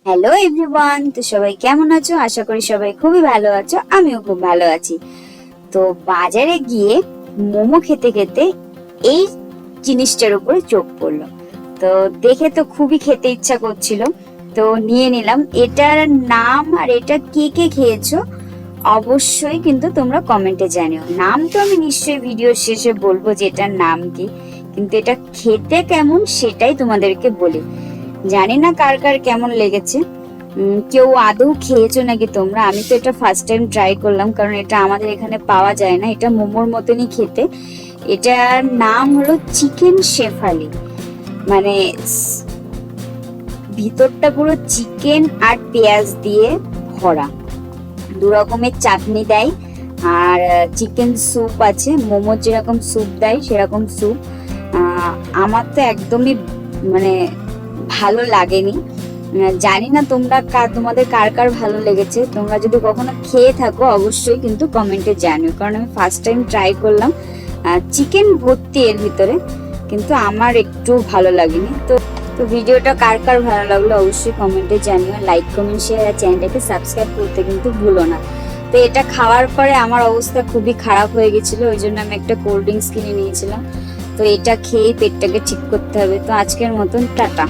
Hello everyone, তো সবাই কেমন আছো? আশা করি সবাই খুবই ভালো আছো। আমিও খুব ভালো আছি। তো বাজারে গিয়ে মোমো খেতে খেতে এই জিনিসটার উপরে চোখ পড়লো। তো দেখে তো খুবই খেতে ইচ্ছা করছিল, তো নিয়ে নিলাম। এটার নাম আর এটা কে কে খেয়েছো অবশ্যই কিন্তু তোমরা কমেন্টে জানিও। নাম তো আমি নিশ্চয়ই ভিডিও শেষে বলবো যে এটার নাম কি, কিন্তু এটা খেতে কেমন সেটাই তোমাদেরকে বলি। জানি না কার কার কেমন লেগেছে। কেউ আদৌ খেয়েছো নাকি তোমরা? আমি তো এটা ফার্স্ট টাইম ট্রাই করলাম, কারণ এটা আমাদের এখানে পাওয়া যায় না। এটা মোমোর মতনই খেতে। এটার নাম হলো চিকেন শেফালি। মানে ভিতরটা পুরো চিকেন আর পেঁয়াজ দিয়ে ভরা। দু রকমের চাটনি দেয়, আর চিকেন স্যুপ আছে। মোমোর যেরকম স্যুপ দেয় সেরকম স্যুপ। আমার তো একদমই মানে ভালো লাগেনি। জানি না তোমাদের কার কার ভালো লেগেছে। তোমরা যদি কখনো খেয়ে থাকো অবশ্যই কিন্তু কমেন্টে জানিও, কারণ আমি ফার্স্ট টাইম ট্রাই করলাম। চিকেন ভর্তি এর ভিতরে, কিন্তু আমার একটু ভালো লাগেনি। তো ভিডিওটা কার কার ভালো লাগলো অবশ্যই কমেন্টে জানিও। লাইক, কমেন্ট, শেয়ার আর চ্যানেলটাকে সাবস্ক্রাইব করতে কিন্তু ভুলো না। তো এটা খাওয়ার পরে আমার অবস্থা খুবই খারাপ হয়ে গেছিল, ওই জন্য আমি একটা কোল্ড ড্রিঙ্কস কিনে নিয়েছিলাম। তো এটা খেয়ে পেটটাকে ঠিক করতে হবে। তো আজকের মতন টাটা।